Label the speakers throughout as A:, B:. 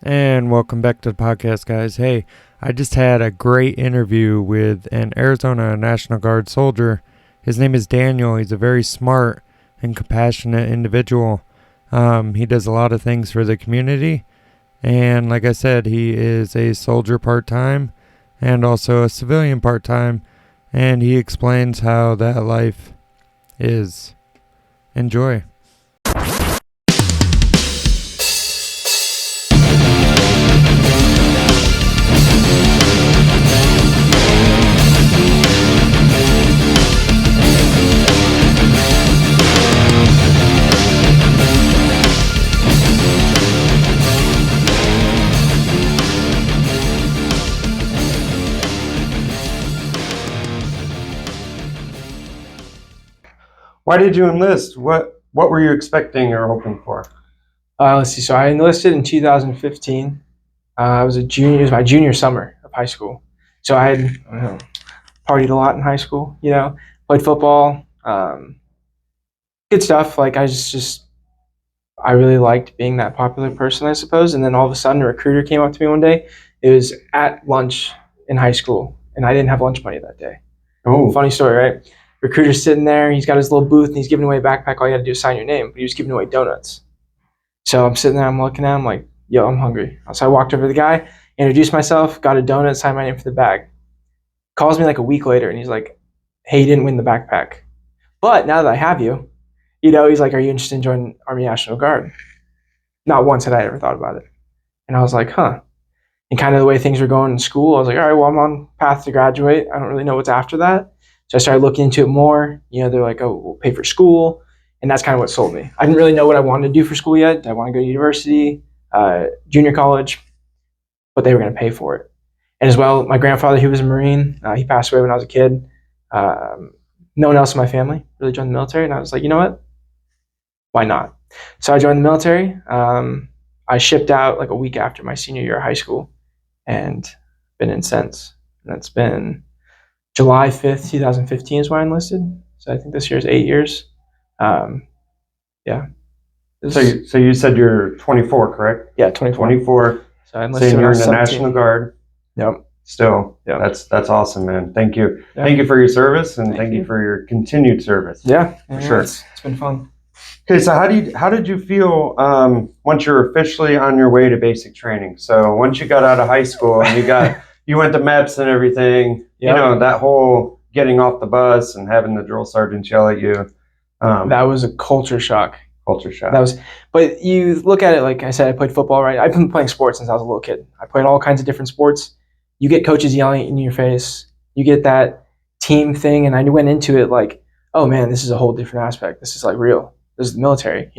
A: And welcome back to the podcast, guys. Hey, I just had a great interview with an Arizona National Guard soldier. His name is Daniel. He's a very smart and compassionate individual. He does a lot of things for the community. And like I said, he is a soldier part-time and also a civilian part-time. And he explains how that life is. Enjoy. Why did you enlist? What were you expecting or hoping for?
B: Let's see. So I enlisted in 2015. I was a junior. It was my junior summer of high school. So I had partied a lot in high school. Played football. Good stuff. Like I really liked being that popular person, I suppose. And then all of a sudden, a recruiter came up to me one day. It was at lunch in high school, and I didn't have lunch money that day.
A: Oh,
B: funny story, right? Recruiter's sitting there. He's got his little booth, and he's giving away a backpack. All you had to do is sign your name. But he was giving away donuts. So I'm sitting there, I'm looking at him like, yo, I'm hungry. So I walked over to the guy, introduced myself, got a donut, signed my name for the bag. Calls me like a week later, and he's like, hey, you didn't win the backpack. But now that I have you, he's like, are you interested in joining Army National Guard? Not once had I ever thought about it. And I was like, huh. And kind of the way things were going in school, I was like, all right, well, I'm on path to graduate. I don't really know what's after that. So I started looking into it more. They're like, oh, we'll pay for school. And that's kind of what sold me. I didn't really know what I wanted to do for school yet. Did I want to go to university, junior college? But they were going to pay for it. And as well, my grandfather, he was a Marine. He passed away when I was a kid. No one else in my family really joined the military. And I was like, you know what? Why not? So I joined the military. I shipped out like a week after my senior year of high school and been in since. And that's been July 5th, 2015 is when I enlisted. So I think this year is 8 years. Yeah.
A: So you said you're 24, correct?
B: Yeah, 24.
A: 24.
B: So I enlisted
A: Saying
B: when I
A: you're
B: was
A: in the
B: 17.
A: National Guard.
B: Yep.
A: Still.
B: Yep.
A: That's awesome, man. Thank you.
B: Yeah.
A: Thank you for your service, and thank you for your continued service.
B: Yeah,
A: for sure.
B: It's been fun.
A: Okay, so how did you feel once you're officially on your way to basic training? So once you got out of high school and you went to MEPS and everything,
B: Yep.
A: that whole getting off the bus and having the drill sergeants yell at you.
B: That was a culture shock.
A: Culture shock.
B: But you look at it, like I said, I played football, right? I've been playing sports since I was a little kid. I played all kinds of different sports. You get coaches yelling in your face. You get that team thing, and I went into it like, oh man, this is a whole different aspect. This is like real. This is the military,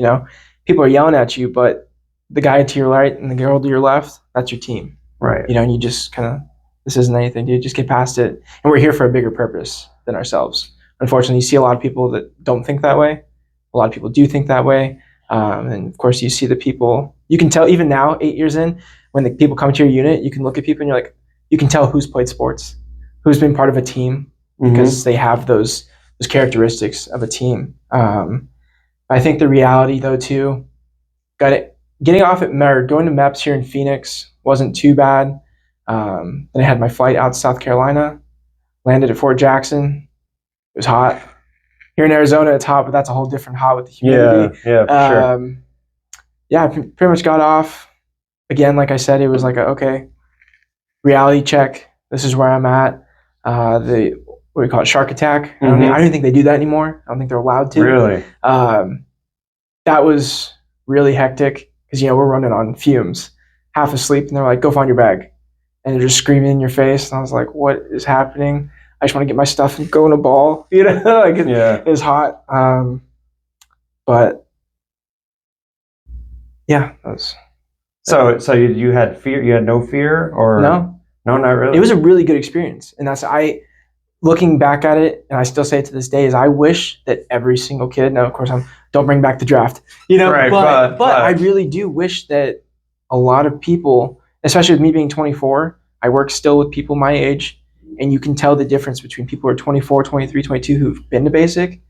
B: People are yelling at you, but the guy to your right and the girl to your left, that's your team.
A: Right.
B: And you just kind of, this isn't anything, dude. Just get past it. And we're here for a bigger purpose than ourselves. Unfortunately, you see a lot of people that don't think that way. A lot of people do think that way. And of course, you see the people, you can tell even now, 8 years in, when the people come to your unit, you can look at people and you're like, you can tell who's played sports, who's been part of a team, because they have those characteristics of a team. I think the reality, though, too, getting off at going to MEPS here in Phoenix wasn't too bad. Then I had my flight out to South Carolina, landed at Fort Jackson. It was hot. Here in Arizona, it's hot, but that's a whole different hot with the humidity.
A: Yeah, for sure.
B: Yeah, I pretty much got off. Again, like I said, it was like okay, reality check. This is where I'm at. What do we call it? Shark attack. I don't even think they do that anymore. I don't think they're allowed to.
A: Really?
B: That was really hectic because we're running on fumes, half asleep, and they're like, "Go find your bag," and they're just screaming in your face. And I was like, "What is happening? I just want to get my stuff and go in a ball." It was hot. But yeah, that was.
A: So you had fear? You had no fear, or
B: no,
A: not really.
B: It was a really good experience, and looking back at it, and I still say it to this day, is I wish that every single kid. Now, of course, don't bring back the draft,
A: Right,
B: but I really do wish that a lot of people, especially with me being 24, I work still with people my age, and you can tell the difference between people who are 24, 23, 22 who've been to basic,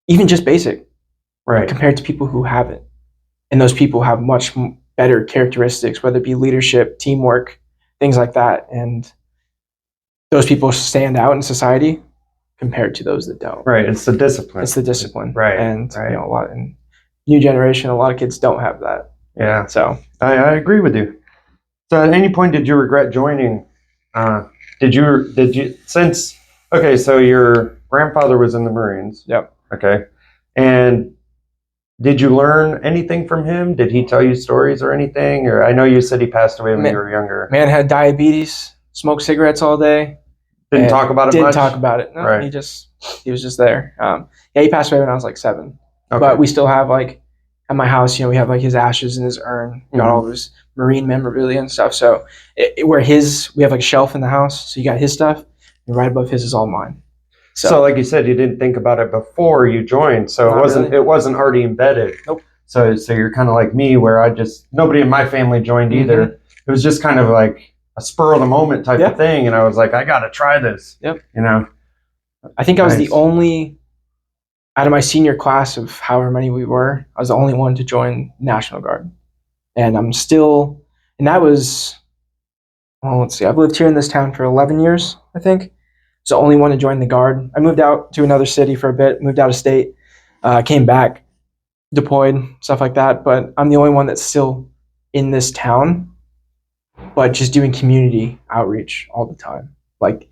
B: even just basic,
A: right,
B: compared to people who haven't. And those people have much better characteristics, whether it be leadership, teamwork, things like that. And those people stand out in society compared to those that don't.
A: Right. It's the discipline.
B: It's the discipline.
A: Right.
B: And
A: right.
B: a lot in new generation, a lot of kids don't have that.
A: Yeah.
B: So
A: I agree with you. So at any point did you regret joining? Did you since okay, so your grandfather was in the Marines.
B: Yep.
A: Okay. And did you learn anything from him? Did he tell you stories or anything? Or I know you said he passed away when you were younger.
B: Man had diabetes, smoked cigarettes all day.
A: Didn't talk about it
B: Didn't
A: much?
B: talk about it. No,
A: right.
B: He was just there. Yeah, he passed away when I was like 7.
A: Okay.
B: But we still have like at my house, we have like his ashes in his urn. We got all of his Marine memorabilia and stuff. So we have like a shelf in the house. So you got his stuff, and right above his is all mine.
A: So like you said, you didn't think about it before you joined, so it wasn't already embedded.
B: Nope.
A: So you're kind of like me, where nobody in my family joined either. It was just kind of like a spur of the moment type of thing, and I was like, I got to try this.
B: Yep.
A: I
B: think I was the only out of my senior class of however many we were. I was the only one to join National Guard, and I'm still. And that was, well, let's see. I've lived here in this town for 11 years, I think. Was the only one to join the Guard. I moved out to another city for a bit, moved out of state, came back, deployed, stuff like that. But I'm the only one that's still in this town, but just doing community outreach all the time. Like,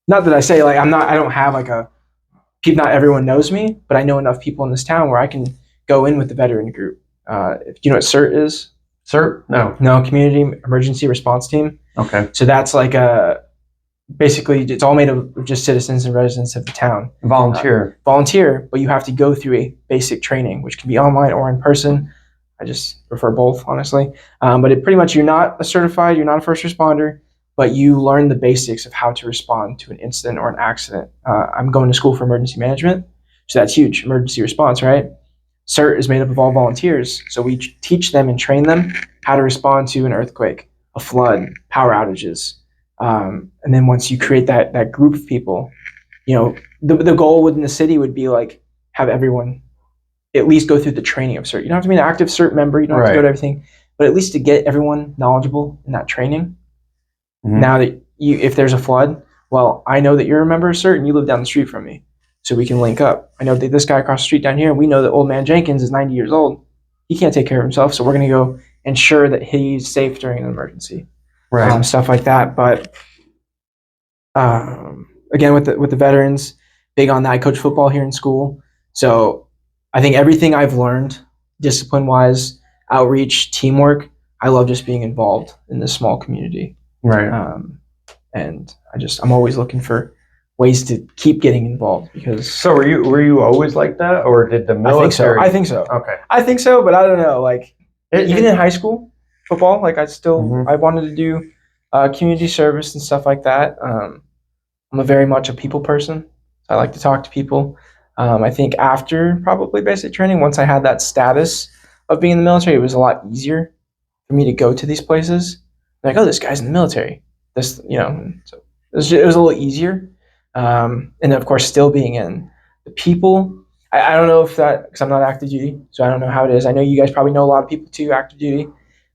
B: not that I say like I don't have like not everyone knows me, but I know enough people in this town where I can go in with the veteran group. Do you know what CERT is?
A: CERT?
B: No, Community Emergency Response Team.
A: Okay.
B: So that's like basically it's all made of just citizens and residents of the town.
A: Volunteer,
B: but you have to go through a basic training, which can be online or in person. I just prefer both, honestly. But it pretty much, you're not a first responder, but you learn the basics of how to respond to an incident or an accident. I'm going to school for emergency management, so that's huge, emergency response, right? CERT is made up of all volunteers, so we teach them and train them how to respond to an earthquake, a flood, power outages. And then once you create that group of people, the goal within the city would be like have everyone at least go through the training of CERT. You don't have to be an active CERT member. You don't have to go to everything, but at least to get everyone knowledgeable in that training. Now that if there's a flood, well, I know that you're a member of CERT and you live down the street from me, so we can link up. I know that this guy across the street down here, we know that old man Jenkins is 90 years old. He can't take care of himself, so we're going to go ensure that he's safe during an emergency. Right. Stuff like that. But again, with the veterans, big on that. I coach football here in school, so I think everything I've learned, discipline-wise, outreach, teamwork, I love just being involved in this small community.
A: Right.
B: And I'm always looking for ways to keep getting involved because.
A: So were you always like that, or did the military?
B: I think so.
A: Okay.
B: I think so, but I don't know. Like even in high school football, like I wanted to do community service and stuff like that. I'm very much a people person. I like to talk to people. I think after probably basic training, once I had that status of being in the military, it was a lot easier for me to go to these places. Like, oh, this guy's in the military. So it was a little easier. And then, of course, still being in the people. I don't know if because I'm not active duty, so I don't know how it is. I know you guys probably know a lot of people too, active duty.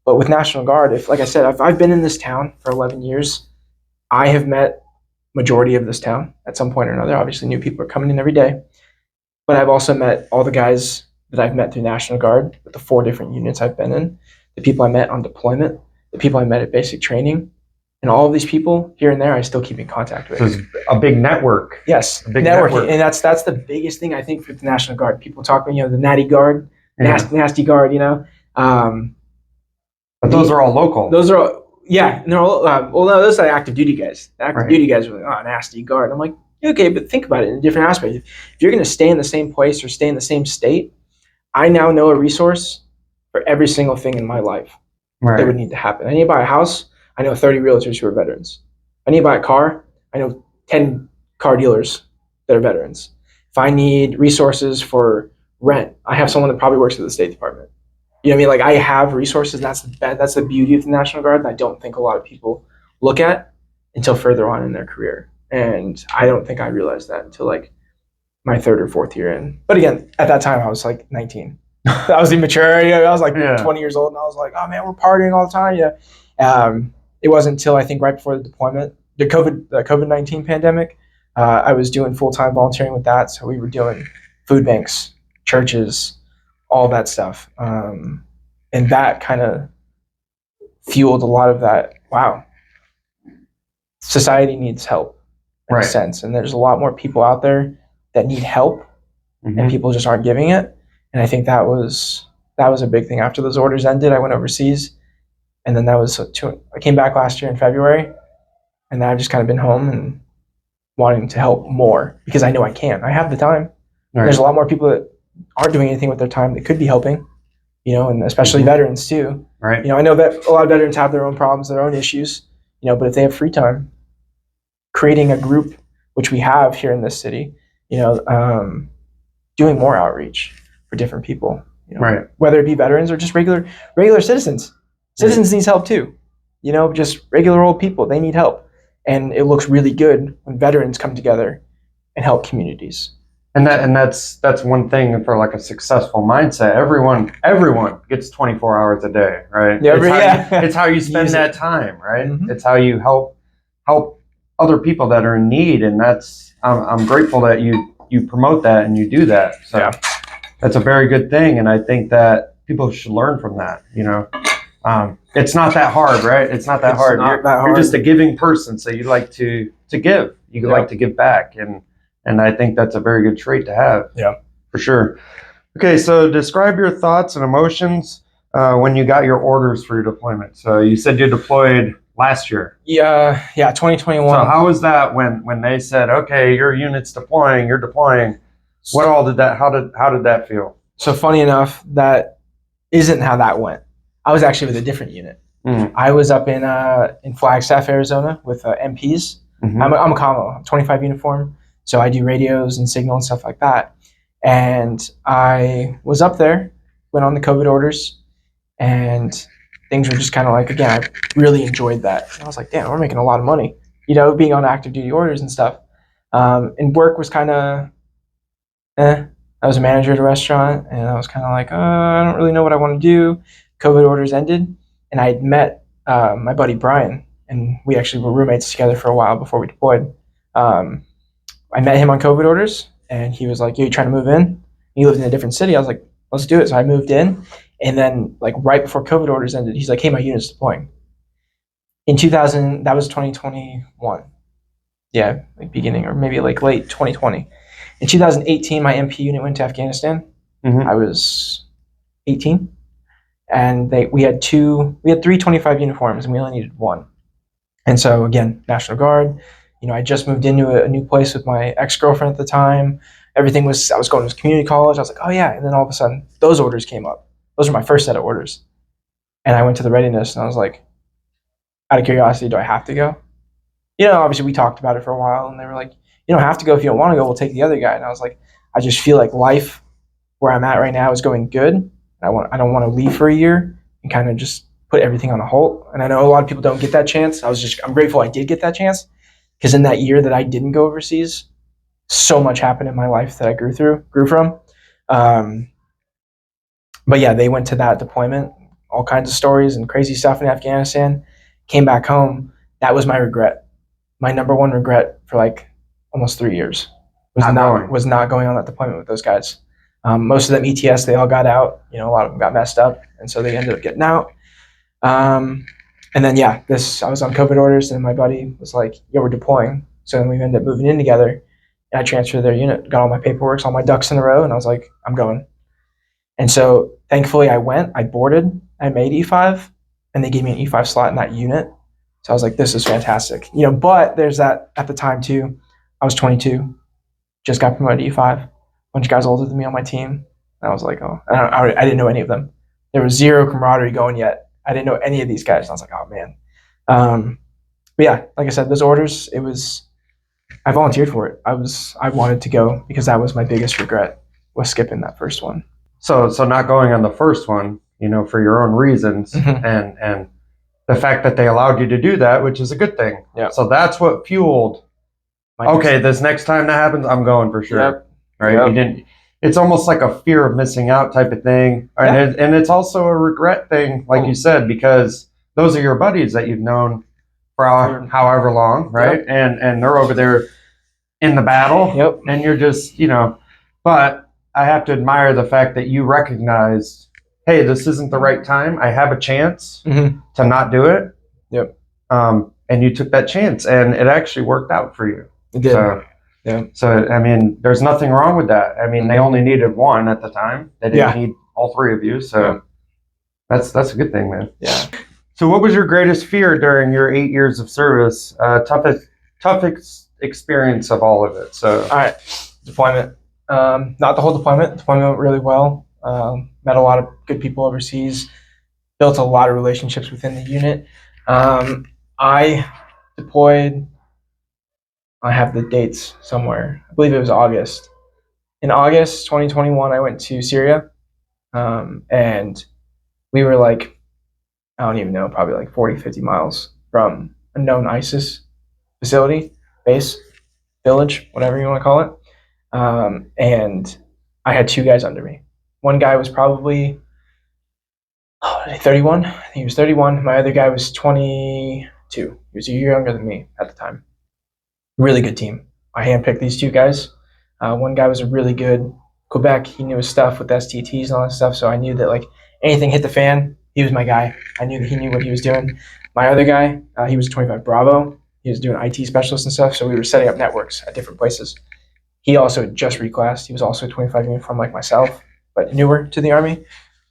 B: But with National Guard, like I said, I've been in this town for 11 years. I have met majority of this town at some point or another. Obviously, new people are coming in every day. But I've also met all the guys that I've met through National Guard with the 4 different units I've been in, the people I met on deployment, the people I met at basic training, and all of these people here and there I still keep in contact with.
A: So it's a big network.
B: Yes,
A: a big
B: networking. And that's the biggest thing I think for the National Guard. People talk about, the natty guard, nasty guard,
A: But those are all local.
B: Those are all, yeah. No, those are active duty guys. The active duty guys are like, oh, nasty guard. I'm like, okay, but think about it in a different aspect. If you're going to stay in the same place or stay in the same state, I now know a resource for every single thing in my life that would need to happen. I need to buy a house. I know 30 realtors who are veterans. I need to buy a car. I know 10 car dealers that are veterans. If I need resources for rent, I have someone that probably works at the State Department. You know what I mean? Like, I have resources. That's the beauty of the National Guard that I don't think a lot of people look at until further on in their career. And I don't think I realized that until like my 3rd or 4th year in. But again, at that time I was like 19. I was immature. I was like 20 years old, and I was like, oh man, we're partying all the time. It wasn't until I think right before the deployment, the COVID-19 pandemic, I was doing full-time volunteering with that. So we were doing food banks, churches, all that stuff, and that kind of fueled a lot of that. Wow, society needs help in a sense, and there's a lot more people out there that need help, and people just aren't giving it. And I think that was a big thing. After those orders ended, I went overseas, and then I came back last year in February, and then I've just kind of been home and wanting to help more because I know I can. I have the time. Right. There's a lot more people that aren't doing anything with their time that could be helping, and especially veterans too.
A: Right.
B: I know that a lot of veterans have their own problems, their own issues, but if they have free time, creating a group, which we have here in this city, doing more outreach for different people,
A: right.
B: Whether it be veterans or just regular citizens. Citizens needs help too, just regular old people, they need help. And it looks really good when veterans come together and help communities.
A: And that's one thing for like a successful mindset. Everyone gets 24 hours a day, right? It's how you spend that time, right? Mm-hmm. It's how you help other people that are in need, and I'm grateful that you promote that and you do that. So that's a very good thing, and I think that people should learn from that. It's not that hard, right? It's not that hard. You're just a giving person, so you like to give. You like to give back, and I think that's a very good trait to have.
B: Yeah,
A: for sure. Okay, so describe your thoughts and emotions when you got your orders for your deployment. So you said you deployed last year.
B: Yeah, 2021.
A: So how was that when they said, okay, your unit's deploying, you're deploying? How did that feel?
B: So funny enough, that isn't how that went. I was actually with a different unit. I was up in Flagstaff, Arizona with MPs. Mm-hmm. I'm a commo. I'm 25 uniform, so I do radios and signal and stuff like that. And I was up there, went on the COVID orders, and things were just kind of like, again, I really enjoyed that. And I was like, damn, we're making a lot of money, being on active duty orders and stuff. And work was kind of, I was a manager at a restaurant, and I was kind of like, I don't really know what I want to do. COVID orders ended, and I had met my buddy Brian, and we actually were roommates together for a while before we deployed. I met him on COVID orders, and he was like, "You trying to move in?" He lived in a different city. I was like, "Let's do it." So I moved in, and then like right before COVID orders ended, he's like, "Hey, my unit's deploying." In 2000, that was 2021. Yeah, like beginning or maybe like late 2020. In 2018, my MP unit went to Afghanistan. Mm-hmm. I was 18. And we had 325 uniforms, and we only needed one. And so again, National Guard. I just moved into a new place with my ex-girlfriend at the time. I was going to community college. I was like, oh yeah. And then all of a sudden, those orders came up. Those were my first set of orders. And I went to the readiness, and I was like, out of curiosity, do I have to go? Obviously we talked about it for a while, and they were like, you don't have to go. If you don't want to go, we'll take the other guy. And I was like, I just feel like life where I'm at right now is going good. I don't want to leave for a year and kind of just put everything on a halt. And I know a lot of people don't get that chance. I'm grateful I did get that chance, because in that year that I didn't go overseas, so much happened in my life that I grew from. But yeah, they went to that deployment, all kinds of stories and crazy stuff in Afghanistan, came back home. That was my regret. My number one regret for like almost 3 years was not going on that deployment with those guys. Most of them ETS, they all got out. A lot of them got messed up, and so they ended up getting out. And then I was on COVID orders, and my buddy was like, "Yo, we're deploying." So then we ended up moving in together, and I transferred their unit, got all my paperwork, all my ducks in a row, and I was like, "I'm going." And so thankfully, I went. I boarded. I made E5, and they gave me an E5 slot in that unit. So I was like, "This is fantastic." But there's that at the time too. I was 22, just got promoted to E5. Bunch of guys older than me on my team. And I was like, oh, I didn't know any of them. There was zero camaraderie going yet. I didn't know any of these guys. And I was like, oh man. But yeah, like I said, those orders, I volunteered for it. I wanted to go because that was my biggest regret, was skipping that first one.
A: So not going on the first one, for your own reasons, mm-hmm. and the fact that they allowed you to do that, which is a good thing.
B: Yeah.
A: So that's what fueled. Okay, this next time that happens, I'm going for sure. Yep. Right? Yep. it's almost like a fear of missing out type of thing. And it's also a regret thing, like you said, because those are your buddies that you've known for however long, right? Yep. And they're over there in the battle.
B: Yep.
A: And you're just, but I have to admire the fact that you recognized, hey, this isn't the right time. I have a chance to not do it.
B: Yep.
A: And you took that chance, and it actually worked out for you.
B: It did.
A: So, I mean, there's nothing wrong with that. I mean, they only needed one at the time. They didn't need all three of you. So that's a good thing, man.
B: Yeah.
A: So what was your greatest fear during your 8 years of service? Toughest experience of all of it. So,
B: all right, deployment. Not the whole deployment. Deployment went really well. Met a lot of good people overseas. Built a lot of relationships within the unit. I deployed. I have the dates somewhere. I believe it was August. In August 2021, I went to Syria, and we were like, I don't even know, probably like 40, 50 miles from a known ISIS facility, base, village, whatever you want to call it. And I had two guys under me. One guy was probably 31. I think he was 31. My other guy was 22. He was a year younger than me at the time. Really good team. I handpicked these two guys. One guy was a really good Quebec. He knew his stuff with STTs and all that stuff. So I knew that like anything hit the fan, he was my guy. I knew that he knew what he was doing. My other guy, he was a 25 Bravo. He was doing IT specialist and stuff. So we were setting up networks at different places. He also just reclassed. He was also a 25 uniform like myself, but newer to the Army.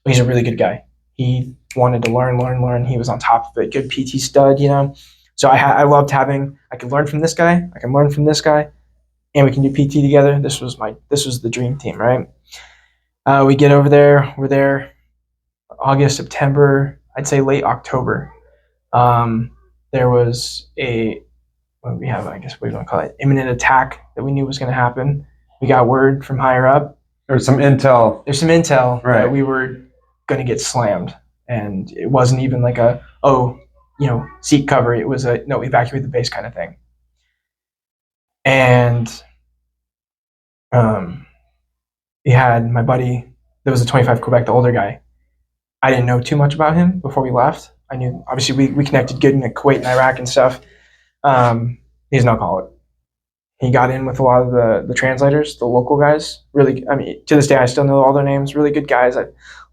B: But he's a really good guy. He wanted to learn. He was on top of it. Good PT stud, So I loved having, I could learn from this guy, I can learn from this guy, and we can do PT together. This was the dream team, right? We get over there, we're there August, September, I'd say late October. There was what we have, I guess what you want to call it, imminent attack that we knew was going to happen. We got word from higher up.
A: There's some intel
B: right, that we were going to get slammed. And it wasn't even like seek cover. It was no, evacuate the base kind of thing. And we had my buddy, that was a 25 Quebec, the older guy. I didn't know too much about him before we left. I knew, obviously, we connected good in Kuwait and Iraq and stuff. He's an alcoholic. He got in with a lot of the translators, the local guys. Really, I mean, to this day, I still know all their names. Really good guys. I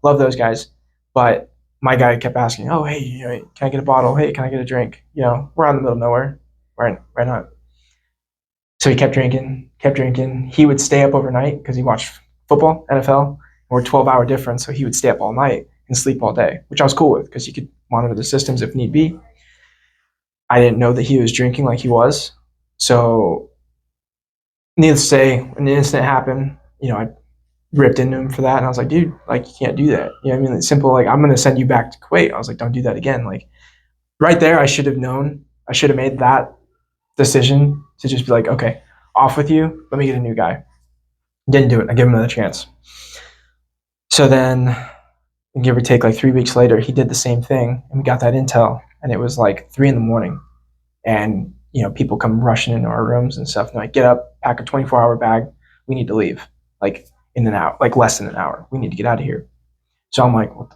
B: love those guys. But my guy kept asking, oh, hey, can I get a bottle? Hey, can I get a drink? We're out in the middle of nowhere. Right not. So he kept drinking. He would stay up overnight because he watched football, NFL. We're 12-hour difference, so he would stay up all night and sleep all day, which I was cool with because he could monitor the systems if need be. I didn't know that he was drinking like he was. So needless to say, when the incident happened, I ripped into him for that. And I was like, dude, like, you can't do that. You know what I mean? It's simple. Like, I'm going to send you back to Kuwait. I was like, don't do that again. Like, right there, I should have known. I should have made that decision to just be like, okay, off with you. Let me get a new guy. Didn't do it. I gave him another chance. So then, give or take, like 3 weeks later, he did the same thing. And we got that intel. And it was like 3 a.m. And, people come rushing into our rooms and stuff. And they're like, get up, pack a 24-hour bag. We need to leave. Like, in an hour, like less than an hour. We need to get out of here. So I'm like, what the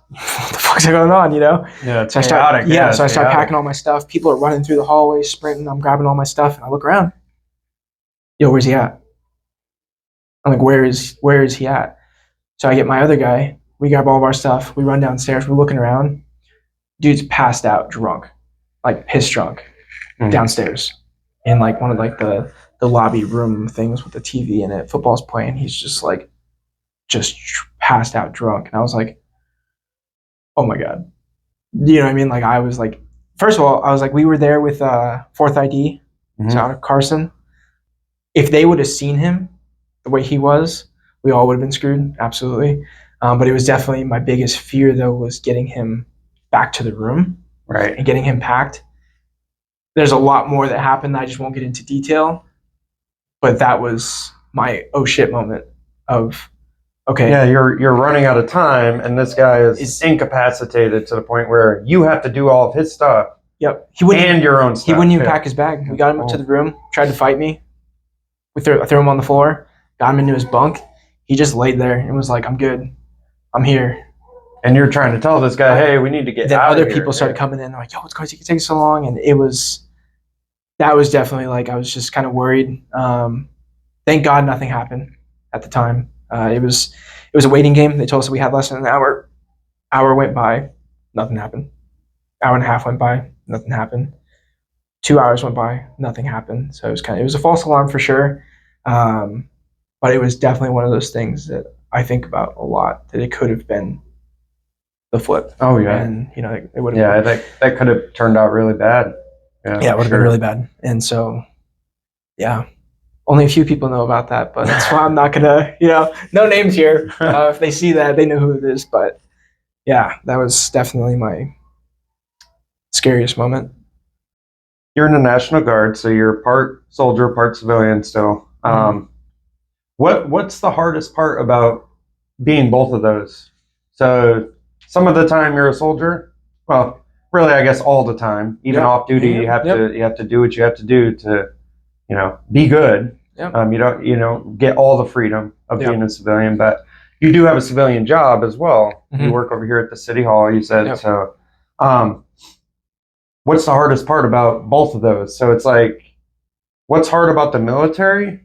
B: fuck's going on,
A: Yeah, it's chaotic.
B: So I start packing all my stuff. People are running through the hallway, sprinting. I'm grabbing all my stuff, and I look around. Yo, where's he at? I'm like, where is he at? So I get my other guy. We grab all of our stuff. We run downstairs. We're looking around. Dude's passed out, drunk, like piss drunk, downstairs, in like one of like the lobby room things with the TV in it. Football's playing. He's just passed out drunk. And I was like, oh my God. You know what I mean? Like, I was like, first of all, I was like, we were there with 4th ID, so Carson. If they would have seen him the way he was, we all would have been screwed, absolutely. But it was definitely my biggest fear, though, was getting him back to the room,
A: right,
B: and getting him packed. There's a lot more that happened that I just won't get into detail, but that was my oh shit moment of, okay.
A: Yeah, you're running out of time, and this guy is incapacitated to the point where you have to do all of his stuff.
B: Yep.
A: And your own stuff.
B: He wouldn't even pack his bag. We got him up to the room, tried to fight me. I threw him on the floor, got him into his bunk. he just laid there and was like, I'm good. I'm here.
A: And you're trying to tell this guy, hey, we need to get
B: then
A: out of
B: other
A: here.
B: people started coming in. They're like, yo, what's going to take so long? And that was definitely like, I was just kind of worried. Thank God nothing happened at the time. It was a waiting game. They told us we had less than an hour. Hour went by, nothing happened. Hour and a half went by, nothing happened. 2 hours went by, nothing happened. So it was a false alarm for sure. But it was definitely one of those things that I think about a lot, that it could have been the flip.
A: Oh yeah.
B: And it would have.
A: Yeah, that could have turned out really bad.
B: Yeah, it would have been really bad. And so, yeah, only a few people know about that, but that's why I'm not gonna, no names here. If they see that, they know who it is. But yeah, that was definitely my scariest moment.
A: You're in the National Guard, so you're part soldier, part civilian still. What's the hardest part about being both of those? So some of the time you're a soldier. Well, really, I guess all the time. Even off duty, you have to do what you have to do to, be good.
B: Yep.
A: You don't get all the freedom of being a civilian, but you do have a civilian job as well. You work over here at the city hall, you said.
B: Yep.
A: So what's the hardest part about both of those? So it's like, what's hard about the military?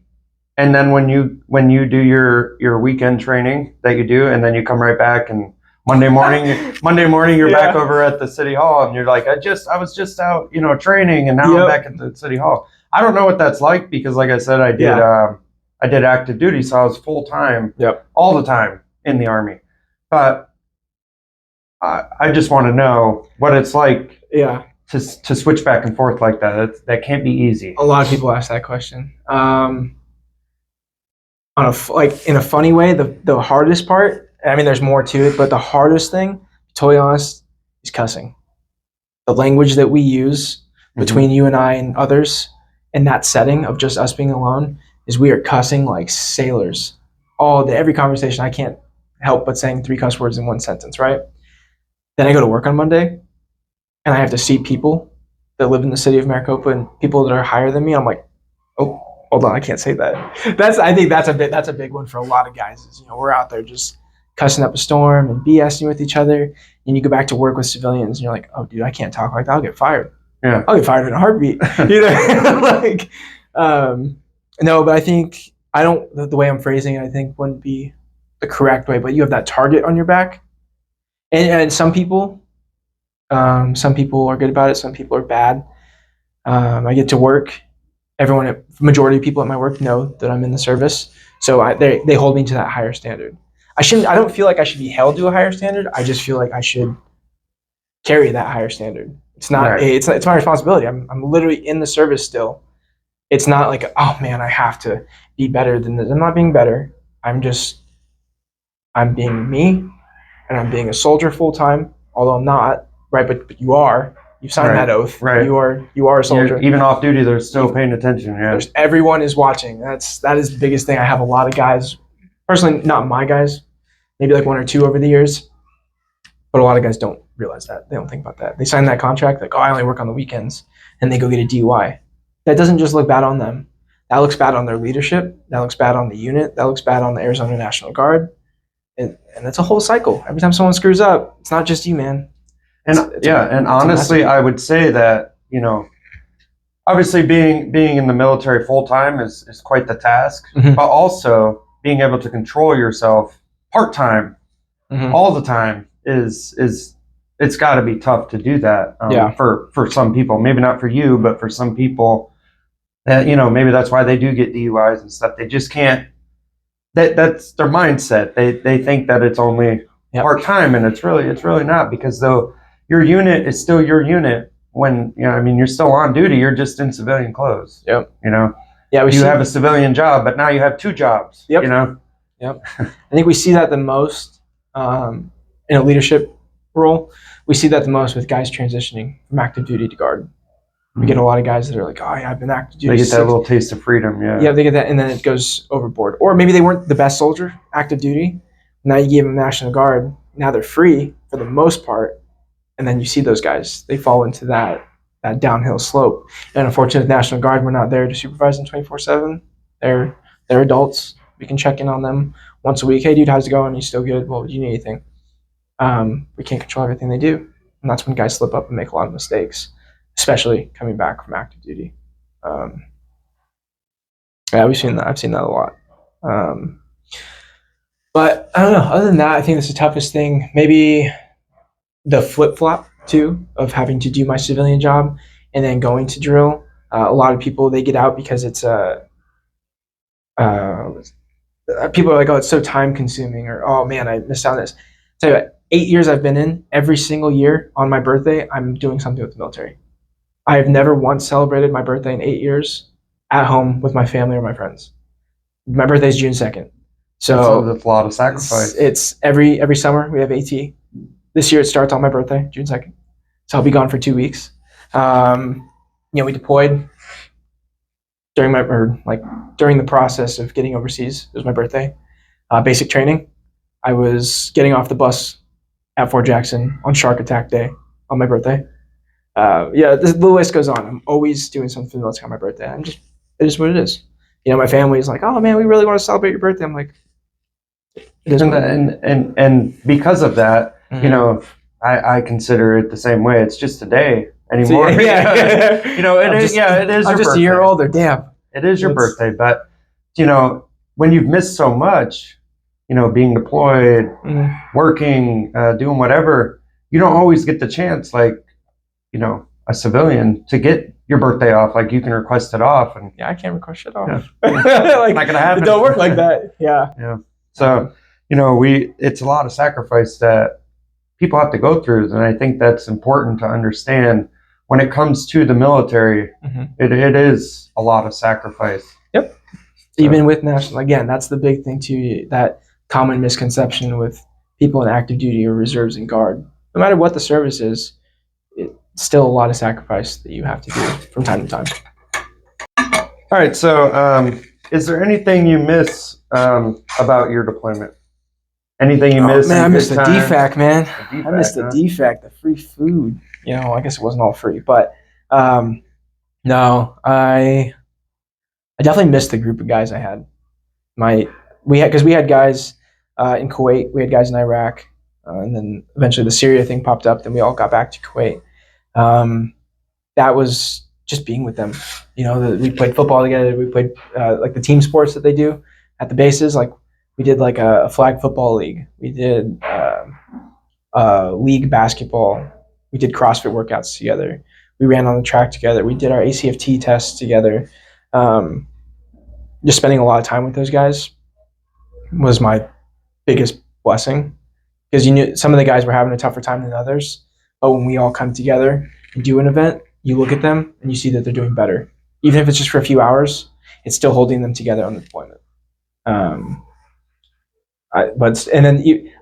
A: And then when you do your weekend training that you do, and then you come right back, and Monday morning you're back over at the city hall, and you're like, I was just out, training, and now I'm back at the city hall. I don't know what that's like, because like I said, I did active duty, so I was full time all the time in the Army. But I just want to know what it's like to switch back and forth like that. That can't be easy.
B: A lot of people ask that question. In a funny way, the hardest part, I mean, there's more to it, but the hardest thing, to be totally honest, is cussing. The language that we use between you and I and others in that setting of just us being alone is we are cussing like sailors all day. Every conversation, I can't help but saying 3 cuss words in one sentence, right? Then I go to work on Monday, and I have to see people that live in the city of Maricopa and people that are higher than me. I'm like, oh, hold on, I can't say that. I think that's a big one for a lot of guys. Is, we're out there just cussing up a storm and BSing with each other, and you go back to work with civilians, and you're like, oh, dude, I can't talk like that. I'll get fired.
A: Yeah,
B: I'll get fired in a heartbeat. No, but I think the way I'm phrasing it, I think wouldn't be the correct way. But you have that target on your back, and some people are good about it. Some people are bad. I get to work. Majority of people at my work know that I'm in the service, so they hold me to that higher standard. I don't feel like I should be held to a higher standard. I just feel like I should carry that higher standard. It's not. Right. It's my responsibility. I'm literally in the service still. It's not like, oh man, I have to be better than this. I'm not being better. I'm being me, and I'm being a soldier full time. Although I'm not, right? But you are. You signed that oath. Right. You are a soldier.
A: Even off duty, they're still paying attention. Yeah.
B: Everyone is watching. That is the biggest thing. I have a lot of guys, personally, not my guys, maybe like 1 or 2 over the years, but a lot of guys don't realize that. They don't think about that. They sign that contract like, oh, I only work on the weekends, and they go get a DUI. That doesn't just look bad on them. That looks bad on their leadership. That looks bad on the unit. That looks bad on the Arizona National Guard. And it's a whole cycle. Every time someone screws up, it's not just you, man.
A: And honestly, I would say that, obviously being in the military full time is quite the task, but also being able to control yourself part time all the time is it's got to be tough to do that for some people. Maybe not for you, but for some people that maybe that's why they do get DUIs and stuff. They just can't. That's their mindset. They think that it's only part time, and it's really not, because though your unit is still your unit when you're still on duty. You're just in civilian clothes. Yep. You have a civilian job, but now you have 2 jobs. Yep.
B: Yep. I think we see that the most in a leadership role. We see that the most with guys transitioning from active duty to guard. We get a lot of guys that are like, oh yeah, I've been active duty.
A: They get that little taste of freedom. Yeah.
B: Yeah, they get that, and then it goes overboard. Or maybe they weren't the best soldier, active duty. Now you give them National Guard. Now they're free for the most part. And then you see those guys, they fall into that downhill slope. And unfortunately, with National Guard, we're not there to supervise them 24/7. They're adults. We can check in on them once a week. Hey, dude, how's it going? You still good? Well, do you need anything? We can't control everything they do. And that's when guys slip up and make a lot of mistakes, especially coming back from active duty. Yeah, we've seen that. I've seen that a lot. But I don't know. Other than that, I think that's the toughest thing. Maybe the flip flop too of having to do my civilian job and then going to drill. A lot of people, they get out because it's people are like, oh, it's so time consuming, or oh man, I missed out on this. Tell you what, 8 years I've been in, every single year on my birthday, I'm doing something with the military. I have never once celebrated my birthday in 8 years at home with my family or my friends. My birthday is June 2nd. So
A: that's a lot of sacrifice.
B: It's every summer we have AT. This year it starts on my birthday, June 2nd. So I'll be gone for 2 weeks. We deployed during the process of getting overseas. It was my birthday. Basic training. I was getting off the bus at Fort Jackson on Shark Attack Day on my birthday. The list goes on. I'm always doing something for the military on my birthday. It is what it is. My family is like, oh man, we really want to celebrate your birthday. I'm like, it is.
A: And because of that,
B: mm-hmm.
A: I consider it the same way. It's just a day anymore.
B: So, yeah.
A: It is
B: I'm
A: your
B: just
A: birthday.
B: A year older. Damn.
A: It is your birthday, but when you've missed so much, being deployed,
B: mm-hmm.
A: working, doing whatever, you don't always get the chance, like, a civilian, to get your birthday off. Like, you can request it off, and
B: I can't request it off.
A: Yeah. Like, not gonna happen.
B: It don't work like that. Yeah.
A: So it's a lot of sacrifice that people have to go through, and I think that's important to understand. When it comes to the military,
B: mm-hmm.
A: it is a lot of sacrifice.
B: Yep. So, even with national, again, that's the big thing too, that common misconception with people in active duty or reserves and guard. No matter what the service is, it's still a lot of sacrifice that you have to do from time to time.
A: All right. So is there anything you miss about your deployment? Anything you miss?
B: Man, I missed the DFAC, man. I missed the DFAC, the free food. I guess it wasn't all free, but no, I definitely missed the group of guys I had. We had guys in Kuwait, we had guys in Iraq, and then eventually the Syria thing popped up. Then we all got back to Kuwait. That was just being with them. We played football together. We played like the team sports that they do at the bases. Like we did like a flag football league. We did league basketball. We did CrossFit workouts together. We ran on the track together. We did our ACFT tests together. Just spending a lot of time with those guys was my biggest blessing, because some of the guys were having a tougher time than others. But when we all come together and do an event, you look at them and you see that they're doing better. Even if it's just for a few hours, it's still holding them together on the deployment. I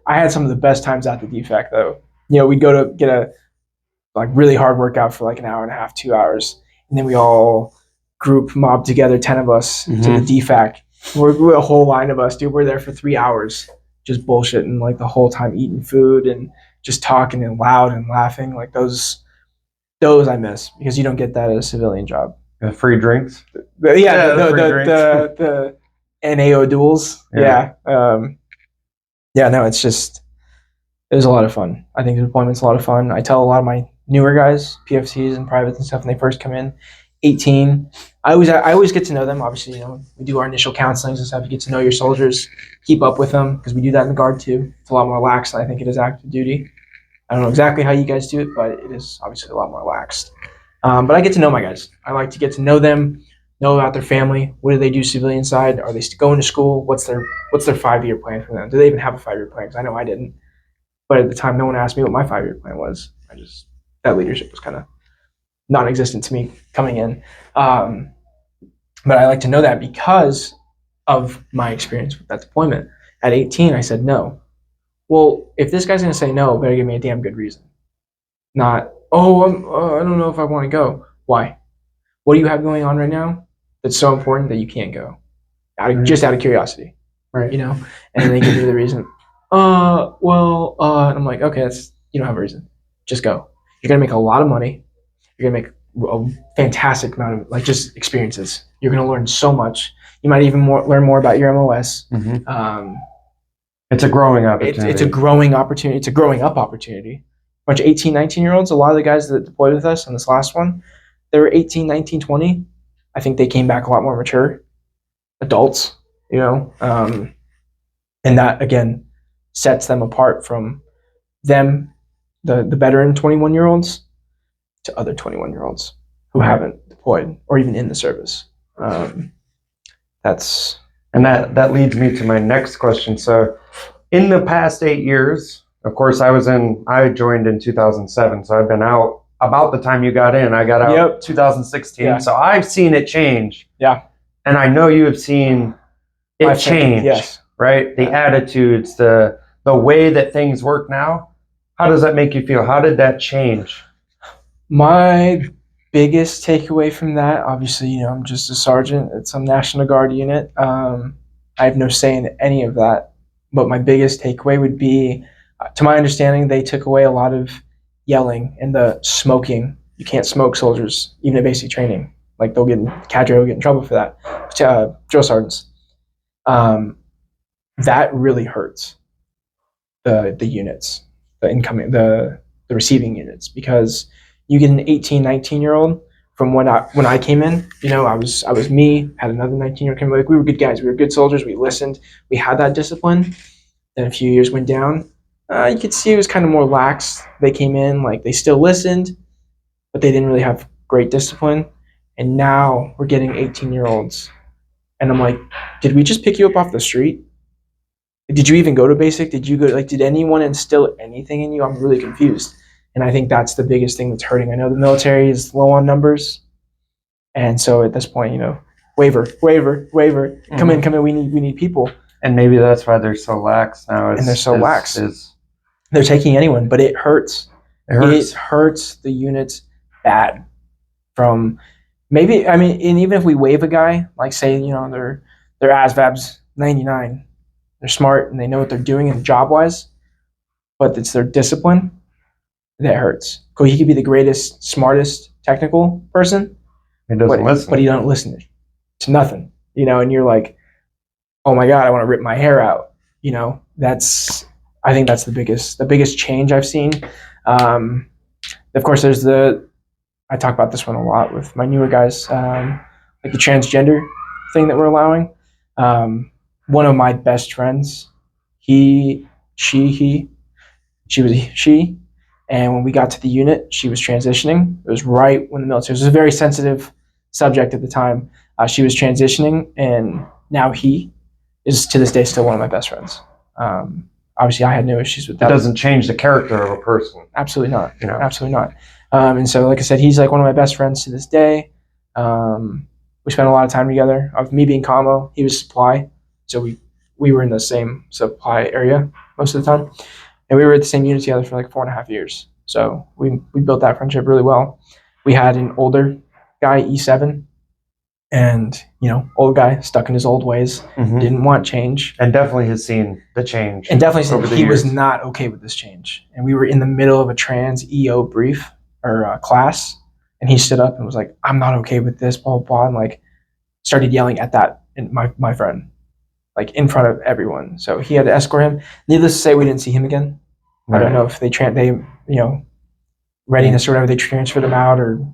B: had some of the best times at the DFAC though. We'd go to get a really hard workout for like an hour and a half, 2 hours, and then we all group mob together, 10 of us, mm-hmm. to the DFAC. We're a whole line of us, dude. We're there for 3 hours, just bullshitting like the whole time, eating food and just talking and loud and laughing. Like those I miss, because you don't get that at a civilian job.
A: Free drinks.
B: The NAO duels. Yeah. No, it was a lot of fun. I think the deployment's a lot of fun. I tell a lot of my newer guys, PFCs and privates and stuff, when they first come in, 18. I always get to know them. Obviously, we do our initial counselings and stuff. You get to know your soldiers, keep up with them, because we do that in the Guard too. It's a lot more lax than I think it is active duty. I don't know exactly how you guys do it, but it is obviously a lot more laxed. But I get to know my guys. I like to get to know them, know about their family. What do they do civilian side? Are they going to school? What's their 5-year plan for them? Do they even have a 5-year plan? Because I know I didn't. But at the time, no one asked me what my 5-year plan was. That leadership was kind of non-existent to me coming in. But I like to know that because of my experience with that deployment. At 18, I said no. Well, if this guy's going to say no, better give me a damn good reason. Not, I don't know if I want to go. Why? What do you have going on right now that's so important that you can't go? Just out of curiosity,
A: right?
B: And they give me the reason. And I'm like, okay, you don't have a reason. Just go. You're going to make a lot of money. You're going to make a fantastic amount of just experiences. You're going to learn so much. You might even learn more about your MOS.
A: Mm-hmm. It's a growing opportunity.
B: It's a growing opportunity. It's a growing up opportunity. A bunch of 18, 19-year-olds, a lot of the guys that deployed with us on this last one, they were 18, 19, 20. I think they came back a lot more mature adults, and that, again, sets them apart from them, the veteran 21-year-olds, to other 21-year-olds who haven't deployed or even in the service.
A: That leads me to my next question. So in the past 8 years, of course, I joined in 2007, so I've been out about the time you got in. I got out 2016, yeah. So I've seen it change.
B: Yeah.
A: And I know you have seen it change,
B: yes.
A: Right? The attitudes, the way that things work now. How does that make you feel? How did that change?
B: My biggest takeaway from that, obviously, I'm just a sergeant at some National Guard unit. I have no say in any of that. But my biggest takeaway would be, to my understanding, they took away a lot of yelling and the smoking. You can't smoke, soldiers, even at basic training. Like, cadre will get in trouble for that. Drill sergeants. That really hurts the units, the receiving units, because you get an 18, 19-year-old from when I came in. I was me, had another 19-year-old come in. Like, we were good guys. We were good soldiers. We listened. We had that discipline. Then a few years went down. You could see it was kind of more lax. They came in, like, they still listened, but they didn't really have great discipline. And now we're getting 18-year-olds. And I'm like, did we just pick you up off the street? Did you even go to basic? Did anyone instill anything in you? I'm really confused. And I think that's the biggest thing that's hurting. I know the military is low on numbers. And so at this point, waiver. Mm-hmm. Come in. We need people.
A: And maybe that's why they're so lax now.
B: And they're so lax. They're taking anyone, but it hurts. It hurts the units bad. And even if we waive a guy, like, say, they're ASVAB's 99, they're smart and they know what they're doing and job-wise, but it's their discipline that hurts. Because he could be the greatest, smartest technical person,
A: he doesn't listen.
B: But he don't listen to nothing. And you're like, oh my God, I want to rip my hair out. I think that's the biggest change I've seen. Of course, I talk about this one a lot with my newer guys, like the transgender thing that we're allowing. One of my best friends, she was she, and when we got to the unit, she was transitioning. It was right when the military, it was a very sensitive subject at the time. She was transitioning, and now he is, to this day, still one of my best friends. Obviously, I had no issues with that.
A: It doesn't change the character of a person.
B: Absolutely not. Absolutely not. And so, like I said, he's like one of my best friends to this day. We spent a lot of time together. Of me being commo, he was supply, so we were in the same supply area most of the time, and we were at the same unit together for like 4.5 years. So we built that friendship really well. We had an older guy, E7, and old guy stuck in his old ways, didn't want change,
A: and definitely has seen the change.
B: And definitely he was not okay with this change. And we were in the middle of a trans EO brief or class, and he stood up and was like, "I'm not okay with this," blah blah blah, and like started yelling at my friend, like in front of everyone. So he had to escort him. Needless to say, we didn't see him again. Right. I don't know if they readiness or whatever, they transferred him out, or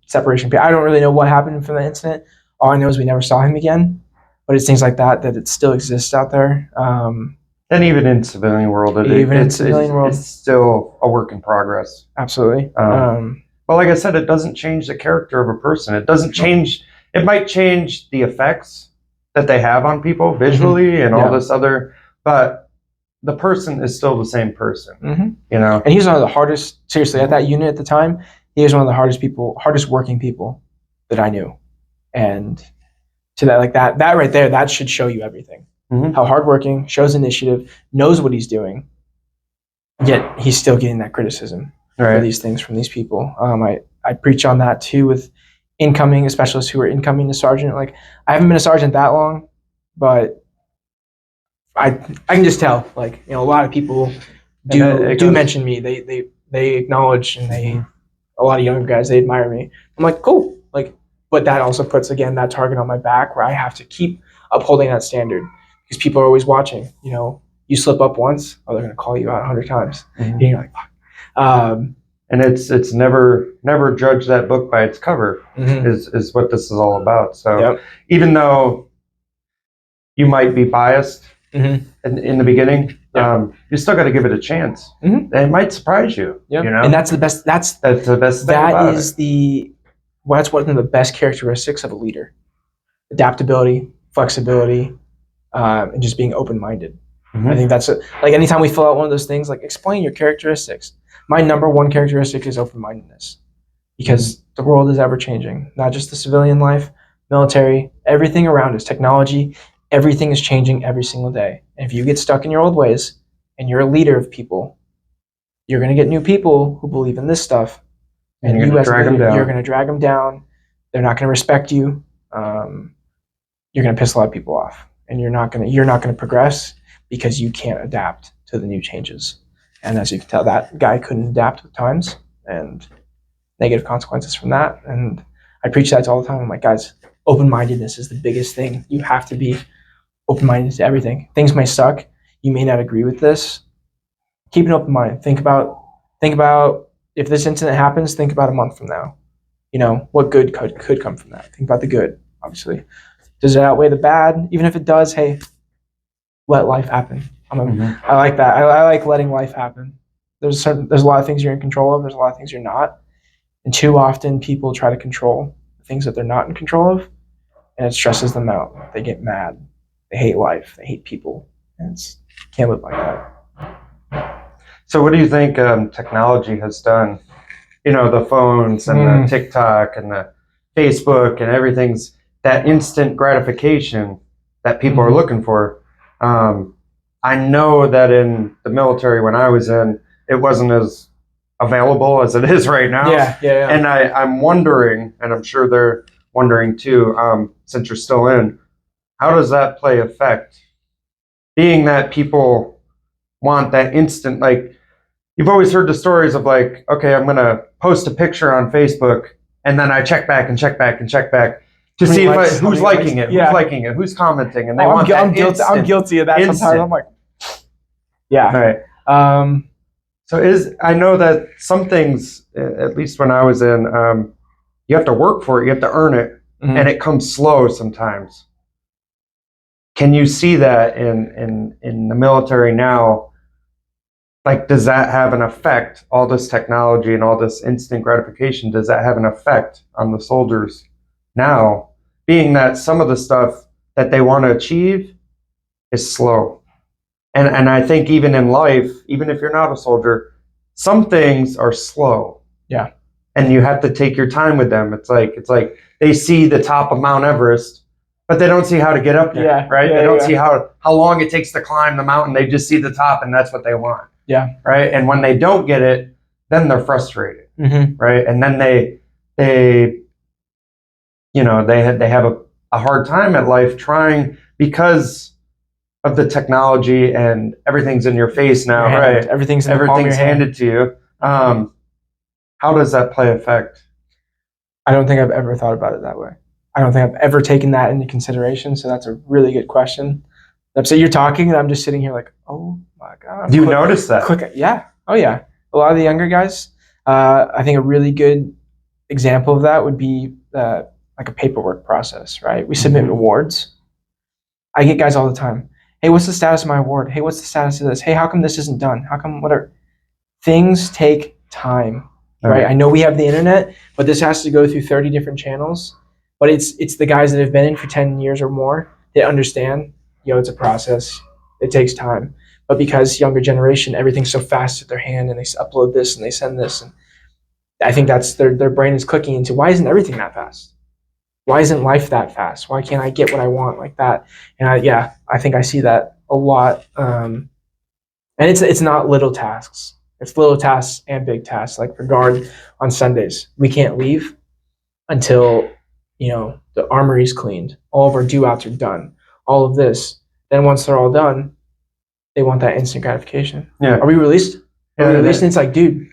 B: separation. I don't really know what happened from the incident. All I know is we never saw him again. But it's things like that it still exists out there.
A: And even in civilian world, it's still a work in progress.
B: Absolutely.
A: Well, like I said, it doesn't change the character of a person. It doesn't change. It might change the effects that they have on people visually and all this other, but the person is still the same person.
B: And he was one of the hardest. Seriously, at that unit at the time, he was one of the hardest working people that I knew. And to that, like that right there, that should show you everything. How hardworking, shows initiative, knows what he's doing, yet he's still getting that criticism for these things from these people. I preach on that too with incoming specialists who are incoming to sergeant. Like, I haven't been a sergeant that long, but I can just tell. Like, a lot of people do mention me. They acknowledge, and a lot of younger guys, they admire me. I'm like, cool. Like, but that also puts, again, that target on my back where I have to keep upholding that standard, because people are always watching. You You slip up once, oh, they're going to call you out 100 times.
A: Mhm.
B: And you're like, fuck.
A: And it's never judge that book by its cover is what this is all about. So even though you might be biased in the beginning, you still got to give it a chance. And it might surprise you. You know,
B: and that's the best. That's
A: the best thing about it.
B: That's one of the best characteristics of a leader: adaptability, flexibility, and just being open-minded. I think that's it. Like anytime we fill out one of those things, like explain your characteristics. My number one characteristic is open-mindedness, because the world is ever changing. Not just the civilian life, military, everything around us, technology, everything is changing every single day. And if you get stuck in your old ways and you're a leader of people, you're going to get new people who believe in this stuff, and
A: you're going
B: to drag them down. They're not going to respect you. You're going to piss a lot of people off, and you're not going to progress because you can't adapt to the new changes. And as you can tell, that guy couldn't adapt with times, and negative consequences from that. And I preach that all the time. I'm like, guys, open-mindedness is the biggest thing. You have to be open-minded to everything. Things may suck. You may not agree with this. Keep an open mind. Think about if this incident happens, think about a month from now. You know, what good could come from that? Think about the good, obviously. Does it outweigh the bad? Even if it does, hey, let life happen. I like that. I like letting life happen. There's a lot of things you're in control of. There's a lot of things you're not. And too often people try to control the things that they're not in control of, and it stresses them out. They get mad. They hate life. They hate people. And can't live like that.
A: So what do you think technology has done? You know, the phones and the TikTok and the Facebook and everything's that instant gratification that people are looking for. I know that in the military when I was in, it wasn't as available as it is right now.
B: Yeah.
A: And I'm wondering, and I'm sure they're wondering too, since you're still in, how does that play effect? Being that people want that instant, like, you've always heard the stories of like, okay, I'm going to post a picture on Facebook, and then I check back to see who's liking it, who's commenting, and they want that instant.
B: I'm guilty of that sometimes. I'm like, yeah.
A: Right. So I know that some things, at least when I was in, you have to work for it, you have to earn it, and it comes slow sometimes. Can you see that in the military now? Like, does that have an effect, all this technology and all this instant gratification, does that have an effect on the soldiers now, being that some of the stuff that they want to achieve is slow? And I think even in life, even if you're not a soldier, some things are slow.
B: Yeah.
A: And you have to take your time with them. It's like they see the top of Mount Everest, but they don't see how to get up there, right? They don't see how long it takes to climb the mountain. They just see the top, and that's what they want.
B: Yeah.
A: Right. And when they don't get it, then they're frustrated. Right. And then they have a hard time at life trying, because of the technology and everything's in your face now. Right.
B: Everything's
A: handed to you. How does that play effect?
B: I don't think I've ever thought about it that way. I don't think I've ever taken that into consideration. So that's a really good question. So you're talking, and I'm just sitting here like, oh my God.
A: Do you notice that?
B: Yeah. Oh yeah. A lot of the younger guys, I think a really good example of that would be like a paperwork process, right? We submit awards. I get guys all the time. Hey, what's the status of my award? Hey, what's the status of this? Hey, how come this isn't done? How come whatever? Things take time, right? I know we have the internet, but this has to go through 30 different channels. But it's the guys that have been in for 10 years or more that understand, it's a process. It takes time. But because younger generation, everything's so fast at their hand, and they upload this and they send this, and I think that's their brain is clicking into, why isn't everything that fast? Why isn't life that fast? Why can't I get what I want like that? And I think I see that a lot. And it's not little tasks. It's little tasks and big tasks. Like for guard on Sundays, we can't leave until the armory's cleaned. All of our do-outs are done. All of this. Then once they're all done, they want that instant gratification.
A: Yeah.
B: Are we released? Are we released? And it's like, dude,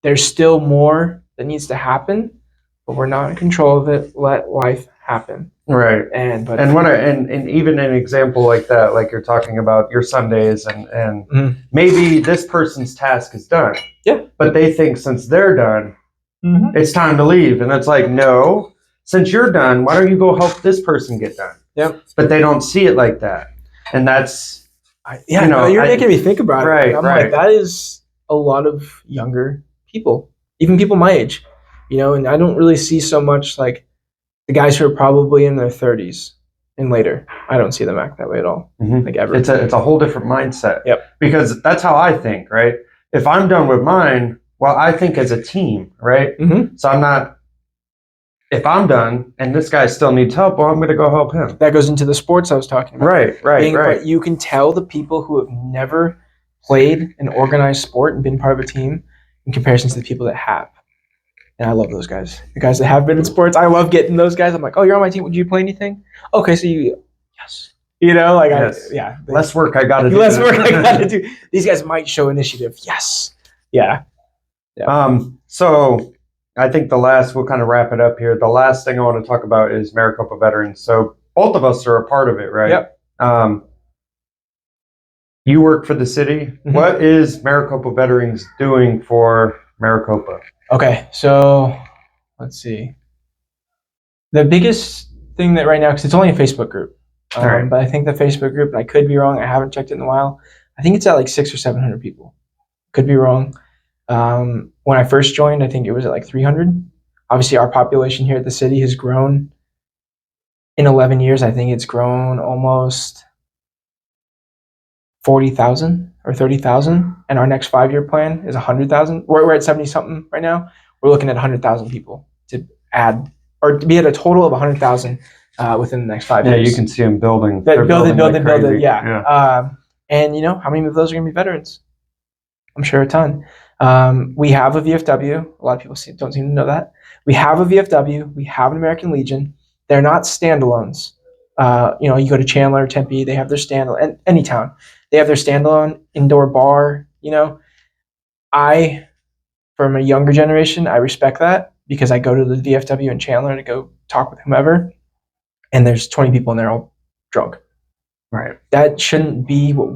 B: there's still more that needs to happen but we're not in control of it. Let life happen.
A: Right.
B: And
A: even an example like that, like you're talking about your Sundays and maybe this person's task is done.
B: Yeah.
A: But they think since they're done, it's time to leave. And it's like, no, since you're done, why don't you go help this person get done?
B: Yep.
A: But they don't see it like that. And that's,
B: you're making me think about it.
A: Right,
B: I'm like, that is a lot of younger people, even people my age, and I don't really see so much like the guys who are probably in their 30s and later. I don't see them act that way at all. Like ever.
A: It's a whole different mindset.
B: Yep.
A: Because that's how I think, right? If I'm done with mine, well, I think as a team, right? So I'm not, if I'm done and this guy still needs help, well, I'm going to go help him.
B: That goes into the sports I was talking about.
A: Right.
B: You can tell the people who have never played an organized sport and been part of a team in comparison to the people that have. And I love those guys. The guys that have been in sports, I love getting those guys. I'm like, oh, you're on my team. Would you play anything? Okay, so yes.
A: Yes. Less work I got to do.
B: Less work I got to do. These guys might show initiative. Yes. Yeah.
A: So I think we'll kind of wrap it up here. The last thing I want to talk about is Maricopa Veterans. So both of us are a part of it, right?
B: Yep.
A: You work for the city. What is Maricopa Veterans doing for Maricopa?
B: Okay, so let's see. The biggest thing that right now, because it's only a Facebook group, but I think the Facebook group, I could be wrong, I haven't checked it in a while, I think it's at like 600 or 700 people. Could be wrong. When I first joined, I think it was at like 300. Obviously, our population here at the city has grown. In 11 years, I think it's grown almost 40,000 or 30,000. And our next 5-year plan is 100,000. We're at 70-something right now. We're looking at 100,000 people to add, or to be at a total of 100,000 within the next 5 years.
A: Yeah, you can see them building.
B: Building. Yeah. And how many of those are going to be veterans? I'm sure a ton. We have a VFW. A lot of people don't seem to know that. We have a VFW. We have an American Legion. They're not standalones. You go to Chandler, Tempe, they have their standalone, and any town, they have their standalone indoor bar. From a younger generation, I respect that because I go to the VFW in Chandler to go talk with whomever, and there's 20 people in there all drunk.
A: Right.
B: That shouldn't be what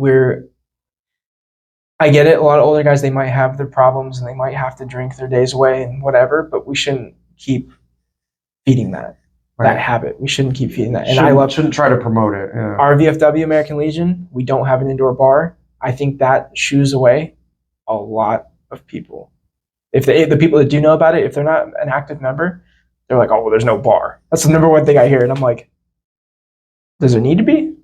B: I get it. A lot of older guys, they might have their problems and they might have to drink their days away and whatever, but we shouldn't keep feeding that habit. We shouldn't keep feeding that. And
A: shouldn't try to promote it. Yeah.
B: Our VFW American Legion, we don't have an indoor bar. I think that shoos away a lot of people. If the people that do know about it, if they're not an active member, they're like, oh, well, there's no bar. That's the number one thing I hear. And I'm like, does there need to be?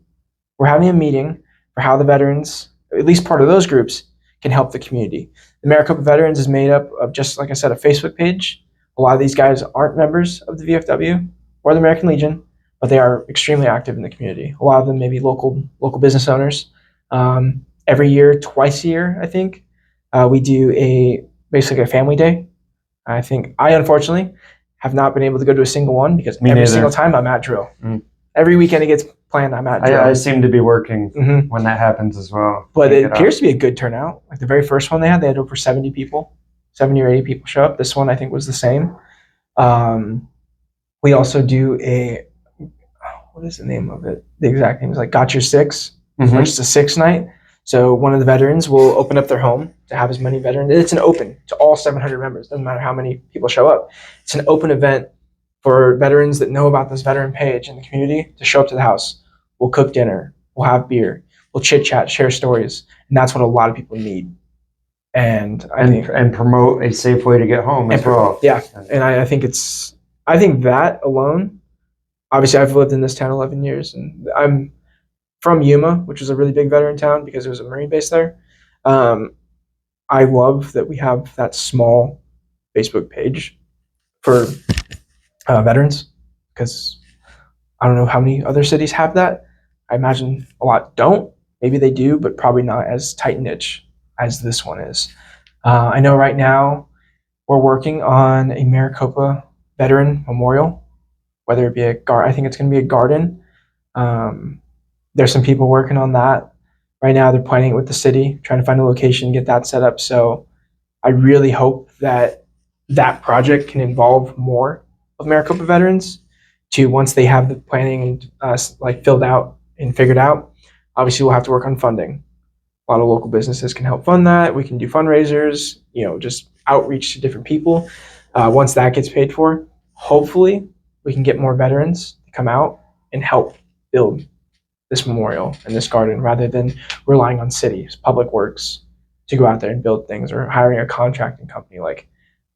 B: We're having a meeting for how the veterans, at least part of those groups, can help the community. The Maricopa Veterans is made up of, just like I said, a Facebook page. A lot of these guys aren't members of the VFW or the American Legion, but they are extremely active in the community. A lot of them may be local business owners. Every year, twice a year, I think, we do basically a family day. I unfortunately have not been able to go to a single one because every single time I'm at drill. Every weekend it gets planned, I'm at drill.
A: I seem to be working when that happens as well.
B: But it appears to be a good turnout. Like the very first one they had over 70 people, 70 or 80 people show up. This one I think was the same. We also do what is the name of it? The exact name is like Got Your Six, or just a 6 night. So one of the veterans will open up their home to have as many veterans. It's an open to all 700 members. Doesn't matter how many people show up. It's an open event for veterans that know about this veteran page in the community to show up to the house. We'll cook dinner. We'll have beer. We'll chit chat, share stories, and that's what a lot of people need. And
A: promote a safe way to get home as well.
B: Yeah, and I think that alone. Obviously, I've lived in this town 11 years, and I'm from Yuma, which is a really big veteran town because there was a Marine base there. I love that we have that small Facebook page for veterans because I don't know how many other cities have that. I imagine a lot don't. Maybe they do, but probably not as tight-knit as this one is. I know right now we're working on a Maricopa Veteran Memorial, whether it be I think it's going to be a garden. There's some people working on that. Right now they're planning it with the city, trying to find a location, get that set up. So I really hope that project can involve more of Maricopa veterans to once they have the planning like filled out and figured out. Obviously, we'll have to work on funding. A lot of local businesses can help fund that. We can do fundraisers, just outreach to different people. Once that gets paid for, hopefully we can get more veterans to come out and help build this memorial and this garden rather than relying on cities, public works to go out there and build things or hiring a contracting company. Like,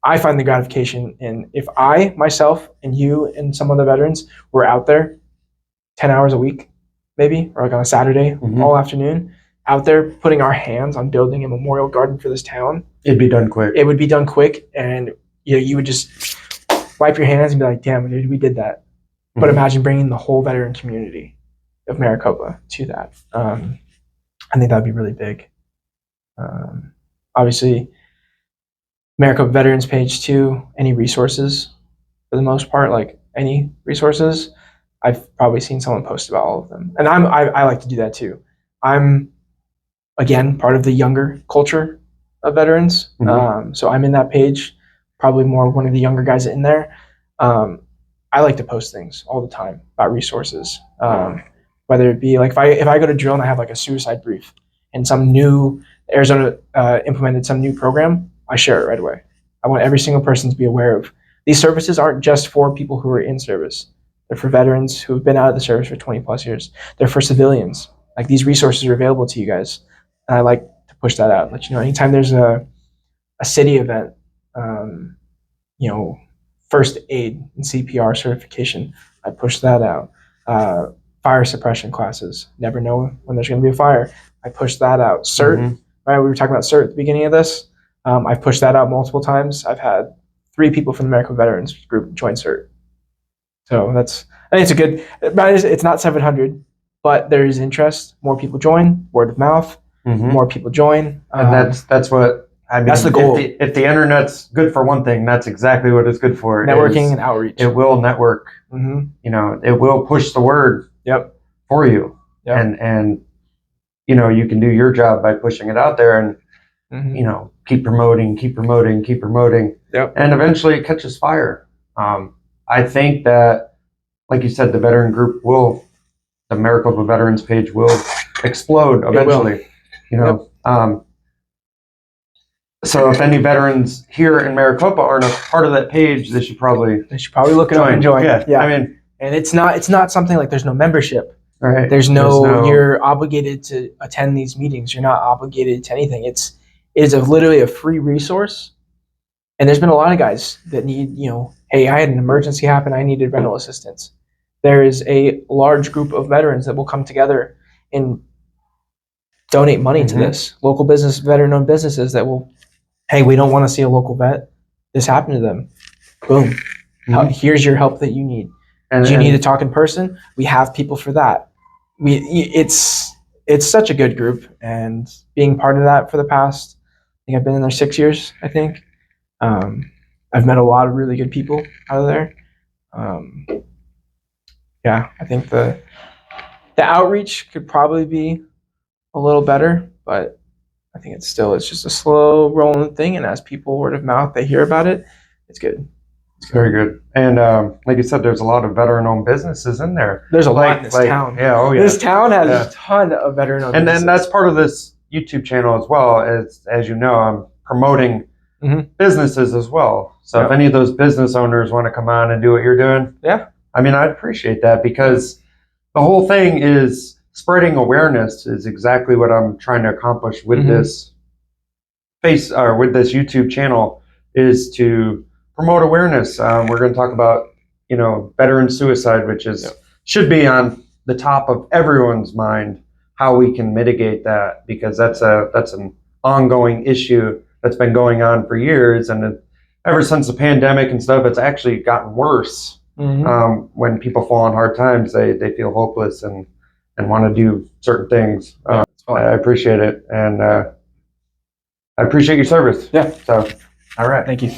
B: I find the gratification in if I, myself, and you and some other veterans were out there 10 hours a week, maybe, or like on a Saturday, all afternoon, out there putting our hands on building a memorial garden for this town.
A: It'd be done quick.
B: It would be done quick, and you would just wipe your hands and be like, damn, dude, we did that. But imagine bringing the whole veteran community of Maricopa to that. I think that'd be really big. Obviously, Maricopa Veterans page too, any resources for the most part, like any resources, I've probably seen someone post about all of them. And I like to do that too. I'm, again, part of the younger culture of veterans. So I'm in that page, probably more one of the younger guys in there. I like to post things all the time about resources. Whether it be like if I go to drill and I have like a suicide brief and some new Arizona implemented some new program, I share it right away. I want every single person to be aware of these services aren't just for people who are in service. They're for veterans who have been out of the service for 20 plus years. They're for civilians. Like, these resources are available to you guys. And I like to push that out. Let you know, anytime there's a city event, first aid and CPR certification, I push that out. Fire suppression classes. Never know when there's going to be a fire. I push that out. CERT, right? We were talking about CERT at the beginning of this. I've pushed that out multiple times. I've had 3 people from the American Veterans Group join CERT. So I think it's a good, it's not 700, but there is interest. More people join, word of mouth, more people join.
A: And that's what, I mean,
B: that's the goal.
A: If the internet's good for one thing, that's exactly what it's good for.
B: Networking and outreach.
A: It will network. It will push the word for you. And you can do your job by pushing it out there and, keep promoting. And eventually it catches fire. I think that, like you said, the veteran group the Maricopa Veterans page will explode eventually. So if any veterans here in Maricopa aren't a part of that page, they should probably
B: look it up and join.
A: Yeah. I mean,
B: and it's not something like there's no membership.
A: Right.
B: There's no you're obligated to attend these meetings. You're not obligated to anything. It is literally a free resource. And there's been a lot of guys that need, hey, I had an emergency happen. I needed rental assistance. There is a large group of veterans that will come together and donate money to this. Local business, veteran-owned businesses that will, hey, we don't want to see a local vet. This happened to them. Boom. Here's your help that you need. Do you need to talk in person? We have people for that. It's such a good group, and being part of that for the past, I think I've been in there 6 years, I think. I've met a lot of really good people out of there. I think the outreach could probably be a little better, but I think it's just a slow rolling thing. And as people word of mouth, they hear about it, it's good.
A: It's very good. And like you said, there's a lot of veteran-owned businesses in there.
B: There's a lot in this town.
A: Yeah, oh yeah.
B: This town has a ton of veteran-owned businesses.
A: And that's part of this YouTube channel as well. As you know, I'm promoting businesses as well. So if any of those business owners want to come on and do what you're doing, I mean, I'd appreciate that, because the whole thing is spreading awareness is exactly what I'm trying to accomplish with this with this YouTube channel, is to promote awareness. We're going to talk about, veteran suicide, which should be on the top of everyone's mind, how we can mitigate that, because that's an ongoing issue that's been going on for years. And ever since the pandemic and stuff, it's actually gotten worse. When people fall on hard times, they feel hopeless and want to do certain things. I appreciate it. And I appreciate your service.
B: Yeah.
A: So, all right.
B: Thank you.